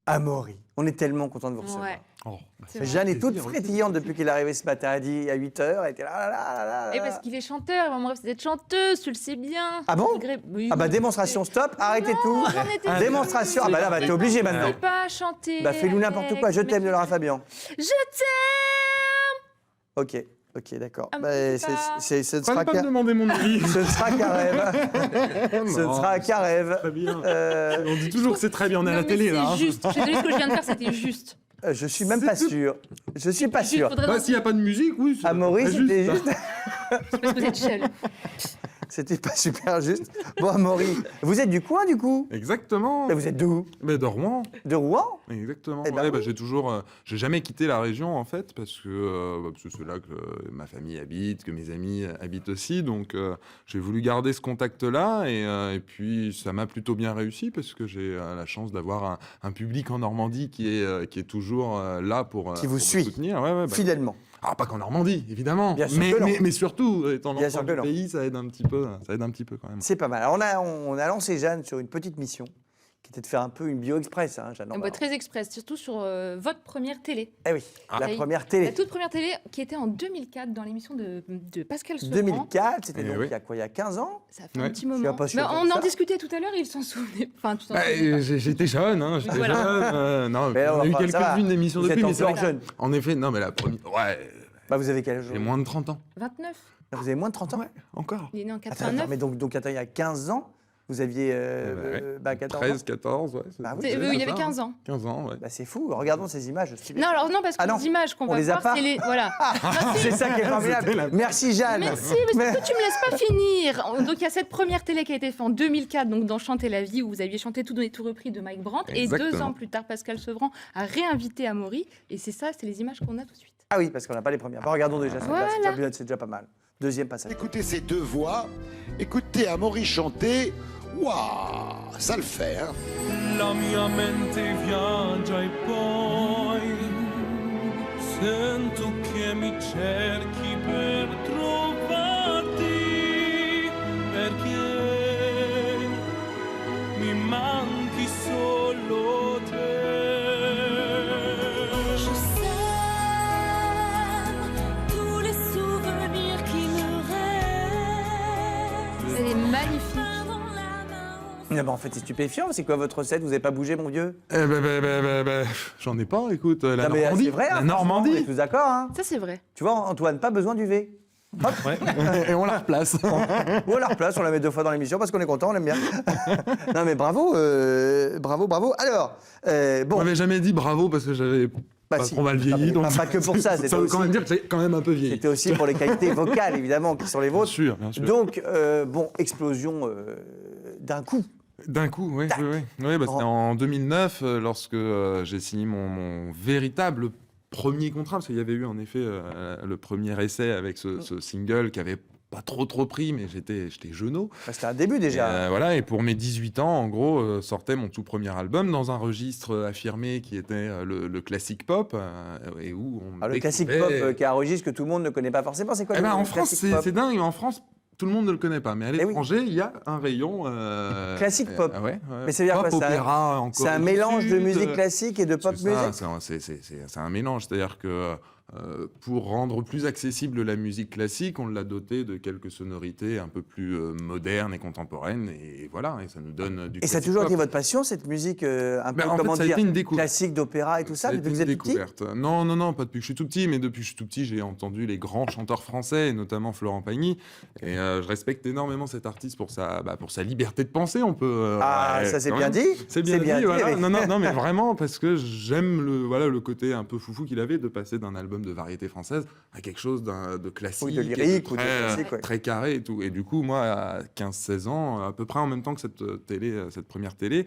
Amaury, on est tellement content de vous recevoir. Ouais. Oh, Jeanne est toute frétillante depuis qu'il est arrivé ce matin. Elle a dit à 8h, elle était là. Et parce qu'il est chanteur, mon rêve c'est d'être chanteuse, tu le sais bien. Ah bon Oui, Ah bah démonstration, stop, arrêtez tout. j'en étais Démonstration, ah bah là, bah, t'es obligé Je maintenant. peux pas chanter. Bah fais-nous n'importe quoi, je t'aime de Laura Fabian. Je t'aime. Ok, d'accord. Ah, Bah, mais ce ne Pas sera pas me demander mon avis. ce ne sera qu'un rêve. Ce ne sera qu'un rêve. Très bien. On dit toujours que c'est très bien, on est à Non, la mais télé c'est là. hein. juste. Je suis désolée, ce que je viens de faire, c'était juste. Je suis même pas C'est tout. sûr. Je suis pas Juste, sûr. faudrait Bah, dans- s'il n'y a pas de musique, oui. c'est Amaury, pas c'était juste. Parce que vous êtes jaloux. C'était pas super juste. Bon, Amaury, vous êtes du coin du coup? Exactement. Mais vous êtes d'où? Mais de Rouen. De Rouen? Exactement. Eh ben Ouais, oui. j'ai jamais quitté la région en fait parce que c'est là que ma famille habite, que mes amis habitent aussi, donc j'ai voulu garder ce contact-là et puis ça m'a plutôt bien réussi parce que j'ai la chance d'avoir un public en Normandie qui est toujours là pour Qui vous pour me suit. soutenir. Ouais, bah, Fidèlement. alors pas qu'en Normandie évidemment, Bien sûr que non. mais surtout étant Bien l'enfant sûr que du non. pays, ça aide un petit peu quand même. C'est pas mal. Alors, on a lancé Jeanne sur une petite mission qui était de faire un peu une bio express, hein, Jeanne. Bah, très express, surtout sur votre première télé. Eh oui, la Ah. première La télé. toute première télé qui était en 2004 dans l'émission de Pascal Sevran. 2004, c'était Eh donc oui. il y a 15 ans? Ça fait Ouais. un petit suis moment. pas sûr Mais comme on en ça. discutait tout à l'heure et il s'en souvenait. Enfin, tu t'en Bah, souvenais pas. j'étais jeune, hein, j'étais Voilà. jeune. Non, Mais on a eu enfin, ça va. quelques-unes d'émissions Vous depuis, êtes mais c'est encore vrai que- jeune. En effet, non, mais la première. Ouais, Bah, vous avez quel âge? j'ai moins de 30 ans. 29. Vous avez moins de 30 ans? Ouais, encore. Il est né en Attends, 89. mais donc attends, il y a 15 ans, vous aviez 14 13, ans? 14, ouais. Bah oui, C'est- c'est il y ça, avait hein. 15 ans. 15 ans, ouais. Bah, c'est fou, regardons ces images. Non, alors non, parce que Ah non, les images qu'on on va les a voir, pas. c'est les. Voilà. C'est ça qui est formidable. Merci Jeanne. Merci, mais pourquoi tu me laisses pas finir? Donc il y a cette première télé qui a été faite en 2004, donc dans Chanter la vie, où vous aviez chanté tout donné tout repris de Mike Brandt, et 2 Exactement. ans plus tard, Pascal Sevran a réinvité Amaury, et c'est ça, c'est les images qu'on a tout de suite. Ah oui, parce qu'on n'a pas les premières. Bah, regardons déjà, Voilà. c'est déjà pas mal. Deuxième passage. Écoutez ces deux voix, écoutez Amaury chanter, waouh, ça le fait, hein. La mia mente viaggia e poi sento che mi cerchi per trovarti perché mi manchi solo te. Je sème tous les souvenirs qui me restent. Elle est magnifique. Dans la main, on Non, bah, en fait, c'est stupéfiant. C'est quoi votre recette? Vous n'avez pas bougé, mon vieux? J'en ai pas, écoute, la Non, mais, Normandie. c'est vrai, hein, La franchement, Normandie. On est tous d'accord, hein? Ça, c'est vrai. Tu vois, Antoine, pas besoin du V. Hop. Et on la replace. Ou on la replace, on la met 2 fois dans l'émission parce qu'on est content, on aime bien. Non, mais bravo, bravo. Alors, On bon. m'avait jamais dit bravo parce que j'avais Bah, pas si. trop mal Non, vieilli. mais donc pas que pour ça, c'était ça veut quand aussi- même dire que j'ai quand même un peu vieilli. C'était aussi pour les qualités vocales, évidemment, qui sont les Bien vôtres. sûr, bien sûr. Donc, bon, explosion d'un coup. D'un coup, oui. Tac. Ouais, bah, c'était en 2009, lorsque j'ai signé mon véritable premier contrat, parce qu'il y avait eu en effet le premier essai avec ce single qui avait pas trop pris, mais j'étais jeuneau. Bah, c'était un début déjà. Voilà, et pour mes 18 ans, en gros, sortait mon tout premier album dans un registre affirmé qui était le classique pop, et où on Alors, le classique découvrait- pop qui est un registre que tout le monde ne connaît pas forcément, c'est quoi Eh le ben, en le France, classique pop c'est dingue. En France, tout le monde ne le connaît pas. Mais à oui. l'étranger, il y a un rayon... Classique pop. Ouais. Mais ça veut dire Pop, quoi, c'est un- opéra, en C'est un Corée du mélange de Sud, musique classique et de pop c'est ça, music. c'est un mélange. C'est-à-dire que pour rendre plus accessible la musique classique, on l'a doté de quelques sonorités un peu plus modernes et contemporaines. Et voilà, et ça nous donne du Et ça a classique toujours été pop. votre passion, cette musique un peu, Ben, en fait, comment ça a dire, été une découverte. classique d'opéra et tout ça, a depuis que été vous une êtes tout petit? découverte. Non, pas depuis que je suis tout petit, mais depuis que je suis tout petit, j'ai entendu les grands chanteurs français, et notamment Florent Pagny. Et je respecte énormément cet artiste pour sa liberté de penser. On peut. Ça c'est quand bien même. dit. C'est bien dit, dit, voilà. oui. Non, mais vraiment, parce que j'aime le côté un peu foufou qu'il avait de passer d'un album de variété française à quelque chose de classique. Oui, de et lyrique ou de très, classique, ouais. très carré et tout. Et du coup, moi, à 15-16 ans, à peu près en même temps que cette première télé,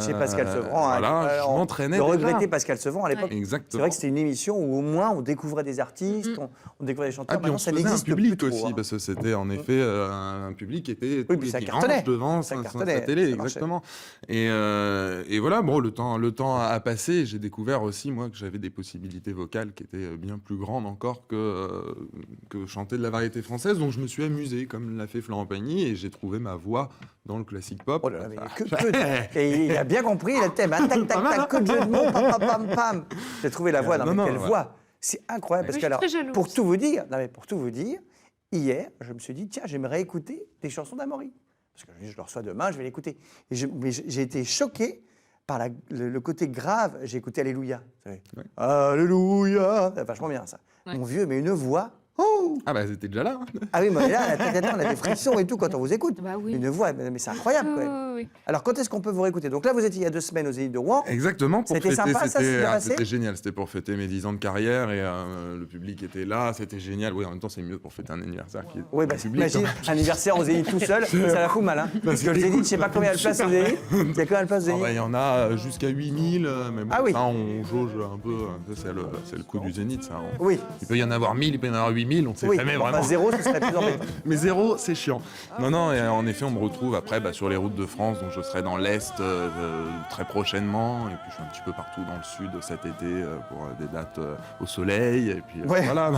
Chez Pascal Sevran. hein, voilà, je m'entraînais Le déjà. regretté Pascal Sevran à l'époque. C'est Exactement. vrai que c'était une émission où au moins on découvrait des artistes, on découvrait des chanteurs. Ah, puis on Maintenant, se ça faisait un n'existe public plus aussi, trop, hein. parce que c'était en effet un public qui était tous puis les ça dimanches cartonnait. devant Ça sa cartonnait, télé, ça marchait. exactement. Et voilà, bon, le temps a passé, et j'ai découvert aussi, moi, que j'avais des possibilités vocales qui étaient bien bien plus grande encore que chanter de la variété française. Donc je me suis amusé, comme l'a fait Florent Pagny, et j'ai trouvé ma voix dans le classique pop. Oh là là, mais et il a bien compris le thème. Hein, tac, tac, tac, que de jeu de mots, pam, pam, pam, pam. J'ai trouvé la voix. Non, mais quelle voix. C'est incroyable. Parce Oui, que, alors, je suis très jalouse. pour tout vous dire, hier, je me suis dit, tiens, j'aimerais écouter des chansons d'Amaury. Parce que je le reçois demain, je vais l'écouter. Mais j'ai été choqué par le côté grave. J'ai écouté Alléluia. Vous savez. Ouais. Alléluia. C'est vachement bien, ça. Ouais. Mon vieux, mais une voix. Oh Ah bah c'était déjà là. ah oui, mais là, on a des frissons et tout quand on vous écoute. Bah oui. Une voix, mais c'est incroyable quand même. Oui. Alors, quand est-ce qu'on peut vous réécouter? Donc là, vous étiez il y a 2 semaines aux Zénith de Rouen. Exactement. Pour C'était fêter, sympa, ça, c'est bien passé c'était génial. C'était pour fêter mes 10 ans de carrière et le public était là. C'était génial. Oui, en même temps, c'est mieux pour fêter un anniversaire qui est Oui, bah, public. imagine, un anniversaire aux Zénith tout seul, ça la fout mal. Hein. Parce que le Zénith, je sais pas combien de places au Zénith. Il y a combien de places au Ah Zénith? bah, il y en a jusqu'à 8000, mais bon, Ah oui. ça, on jauge un peu. Ça, c'est le coup du Zénith. Ça. Oui. Il peut y en avoir 1000, il peut y en avoir 8000, on ne sait Oui, jamais enfin, vraiment. 0, ce serait plus embêtant. Mais 0, c'est chiant. Non, et en effet, on me retrouve après sur les routes de France, donc je serai dans l'Est très prochainement, et puis je suis un petit peu partout dans le Sud cet été pour des dates au soleil, et puis Ouais. voilà.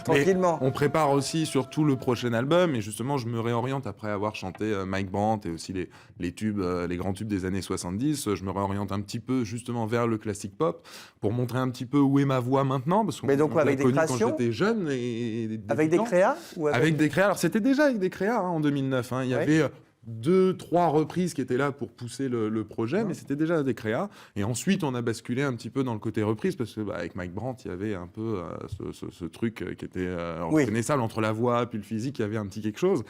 Tranquillement. Mais on prépare aussi surtout le prochain album, et justement, je me réoriente après avoir chanté Mike Brandt et aussi les tubes, les grands tubes des années 70, je me réoriente un petit peu justement vers le classique pop, pour montrer un petit peu où est ma voix maintenant, parce qu'on Mais donc, on l'a avec des connu quand créations j'étais jeune et Avec des débutant. créas ou Avec des créas. Alors, c'était déjà avec des créas en 2009. Il y Ouais. avait 2-3 reprises qui étaient là pour pousser le projet, mais c'était déjà des créas. Et ensuite, on a basculé un petit peu dans le côté reprise, parce que avec Mike Brandt, il y avait un peu ce truc qui était Oui. reconnaissable entre la voix puis le physique, il y avait un petit quelque chose.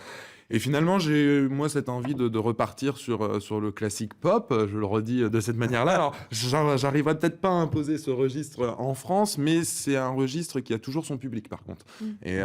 Et finalement, j'ai moi cette envie de repartir sur le classique pop, je le redis de cette manière-là. Alors, j'arriverai peut-être pas à imposer ce registre en France, mais c'est un registre qui a toujours son public, par contre. Et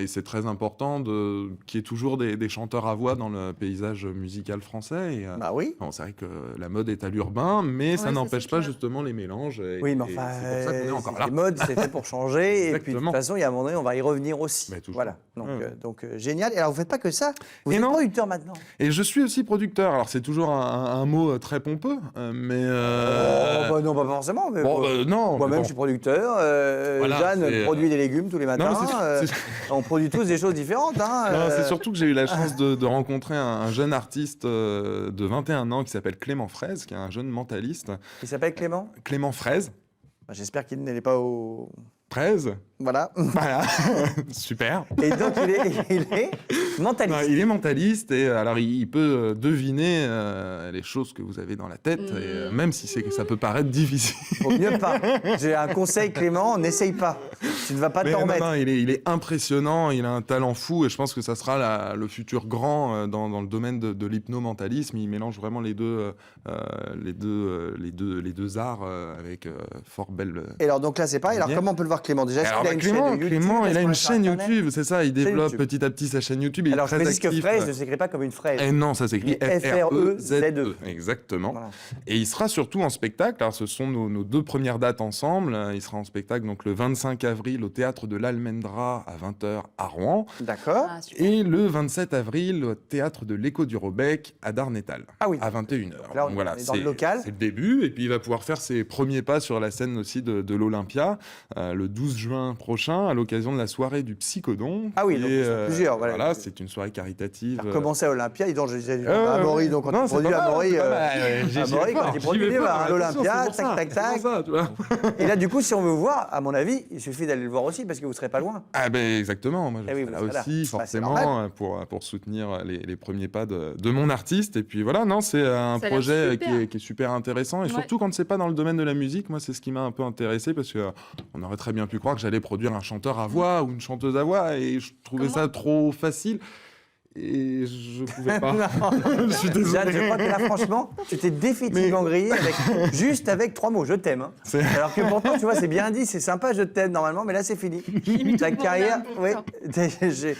c'est très important qu'il y ait toujours des chanteurs à voix dans le paysage musical français. Et, Bah oui. bon, c'est vrai que la mode est à l'urbain, mais ça Ouais, ça, n'empêche c'est pas clair. justement les mélanges. Et, Oui, mais et enfin, c'est pour ça qu'on est encore là. les modes, c'est fait pour changer. Et puis, de toute Exactement. façon, il y a un moment donné, on va y revenir aussi. Mais toujours. Voilà. Donc, Ouais. génial. Et alors, vous faites pas que ça. Vous Et êtes non. producteur maintenant. Et je suis aussi producteur. Alors c'est toujours un mot très pompeux, mais Oh, bah non, pas forcément. Mais bon, non. moi-même, mais bon. je suis producteur. Voilà, Jeanne c'est, produit des légumes tous les matins. mais c'est- On produit tous des choses différentes. Hein, Non, c'est surtout que j'ai eu la chance de rencontrer un jeune artiste de 21 ans qui s'appelle Clément Fraise, qui est un jeune mentaliste. Il s'appelle Clément. Clément Fraise. Bah, j'espère qu'il n'est pas au. Fraise. Voilà. Voilà. Super. Et donc, il est mentaliste. Non, il est mentaliste et alors il peut deviner les choses que vous avez dans la tête, et, même si ça peut paraître difficile. Faut mieux pas. J'ai un conseil, Clément, n'essaye pas. Tu ne vas pas Mais t'en non, remettre. non, il est impressionnant, il a un talent fou et je pense que ça sera le futur grand dans le domaine de l'hypnomentalisme. Il mélange vraiment les deux arts avec fort belle. Et alors, donc là, c'est pareil. Alors, Bien. comment on peut le voir, Clément? Déjà, est-ce Alors, qu'il a une Clément, chaîne YouTube? Clément, il Est-ce a qu'on une va sur chaîne Internet YouTube, c'est ça, il développe YouTube. petit à petit sa chaîne YouTube. Il Alors, est je très précise que actif. fraise ne s'écrit pas comme une fraise. Et non, ça s'écrit Mais F-R-E-Z-E. Exactement. Voilà. Et il sera surtout en spectacle. Alors, ce sont nos 2 premières dates ensemble. Il sera en spectacle donc le 25 avril au théâtre de l'Almendra à 20h à Rouen. D'accord. Ah, super. Et le 27 avril au théâtre de l'Écho du Robec à Darnétal. Ah oui. À 21h. là, on est dans le local. C'est le début. Et puis, il va pouvoir faire ses premiers pas sur la scène aussi de l'Olympia le 12 juin prochain à l'occasion de la soirée du Psychodon. Ah oui, qui donc est, ils sont plusieurs, voilà. c'est une soirée caritative. Commencer à Olympia, donc je disais à Amaury, donc quand non, on c'est produit pas mal, Amaury, c'est pas mal. J'y Amaury, vais quand fort, il j'y produit, vais il va fort, à l'Olympia, attention, c'est tac, pour tac, ça, tac. c'est pour ça, tu vois. Et là, du coup, si on veut vous voir, à mon avis, il suffit d'aller le voir aussi parce que vous serez pas loin. Ah ben exactement, moi je Eh oui, serai là vous serez aussi là. Bah, c'est forcément pour soutenir les premiers pas de mon artiste. Et puis voilà, non, c'est un Ça a l'air projet super. qui est super intéressant. Et Ouais. surtout quand c'est pas dans le domaine de la musique, moi c'est ce qui m'a un peu intéressé parce que on aurait très bien pu croire que j'allais produire un chanteur à voix ou une chanteuse à voix et je trouvais Comment ça trop facile. Et je pouvais pas. Non. Je suis désolé. Jeanne, je crois que là, franchement, tu t'es définitivement grillé juste avec 3 mots, je t'aime. Hein. C'est- Alors que pourtant, tu vois, c'est bien dit, c'est sympa, je t'aime normalement, mais là, c'est fini. Ta carrière, oui.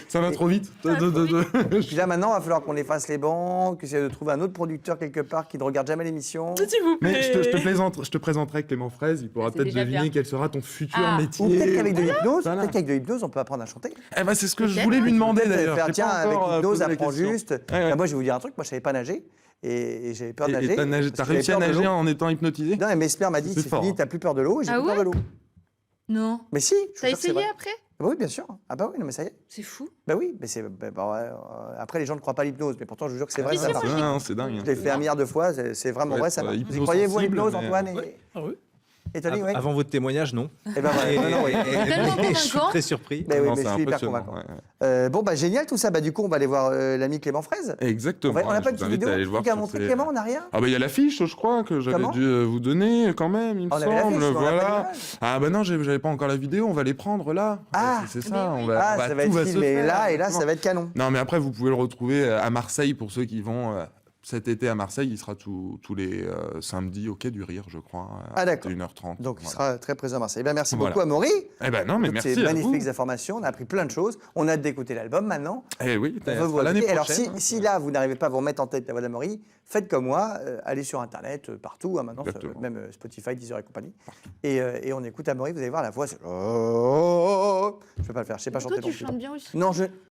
Ça va trop vite. Ça va trop Puis là, maintenant, il va falloir qu'on efface les bancs, que c'est de trouver un autre producteur quelque part qui ne regarde jamais l'émission. S'il vous plaît. Mais je te présenterai Clément Fraise, il pourra C'est peut-être déjà deviner bien. quel sera ton futur Ah. métier. Ou peut-être qu'avec de l'hypnose, Voilà. peut-être qu'avec de l'hypnose, on peut apprendre à chanter. Eh ben, c'est ce que je Peut-être. voulais lui demander Peut-être d'ailleurs. faire, J'ai tiens, pas avec encore, l'hypnose, posé la apprends question. juste. Ouais, ouais. Ah, moi, je vais vous dire un truc, moi, je savais pas nager. Et j'avais peur de nager. Et t'as parce que réussi à j'avais peur de nager l'eau. en étant hypnotisé? Non, mais Mesmer m'a dit, C'est c'est fort, fini, hein. t'as plus peur de l'eau, et j'ai Ah plus peur ouais de l'eau. Non. Mais si, je vous T'as jure que c'est essayé vrai. après? Bah oui, bien sûr. Ah bah oui, non mais ça y est. C'est fou. Bah oui, mais c'est. Après, les gens ne croient pas à l'hypnose, mais pourtant, je vous jure que c'est vrai. Si, ça si, marche. moi, Non, c'est dingue. Je l'ai fait 1 milliard de fois, c'est vraiment Faut vrai, être, ça marche. Vous y hypnosensible, croyez-vous à l'hypnose, mais, Antoine Ah oui. et Tony, oui. Avant votre témoignage, non. Eh ben voilà, non, non, oui. Tellement Je suis convaincant. très surpris. Mais oui, Non, mais c'est je suis hyper impressionnant, convaincant. ouais. Bon, bah génial tout ça. Bah du coup, on va aller voir l'ami Clément Fraise. Exactement. On n'a je pas vous de petite invite vidéo. à aller le voir Truc à sur montrer ces- Clément, on n'a rien. Ah bah il y a l'affiche, je crois, que j'avais Comment dû vous donner quand même, il me On avait semble. l'affiche, mais on n'a pas Voilà. l'image. Ah bah non, j'avais pas encore la vidéo, on va les prendre là. Ah. c'est ça, Mais oui. on va, Ah, on va- ça va tout être va se filmé faire, là, et là, exactement. ça va être canon. Non, mais après, vous pouvez le retrouver à Marseille pour ceux qui vont cet été à Marseille. Il sera tous les samedis au Quai du Rire, je crois, à Ah, d'accord. 1h30. Donc, il voilà. sera très présent à Marseille. Eh bien, merci Voilà. beaucoup, Amaury. Eh ben non, mais Toutes merci ces à vous. magnifiques informations. On a appris plein de choses. On a hâte d'écouter l'album maintenant. Eh oui, On veut vous l'année écouter. Alors, prochaine. si là, vous n'arrivez pas à vous remettre en tête la voix d'Amaury, faites comme moi. Allez sur Internet, partout, hein, maintenant, Exactement. même Spotify, Deezer et compagnie. Et on écoute Amaury. Vous allez voir, la voix, c'est... Je ne peux pas le faire. Je ne sais pas chanter Toi, tu non plus. chantes bien aussi. Non, je...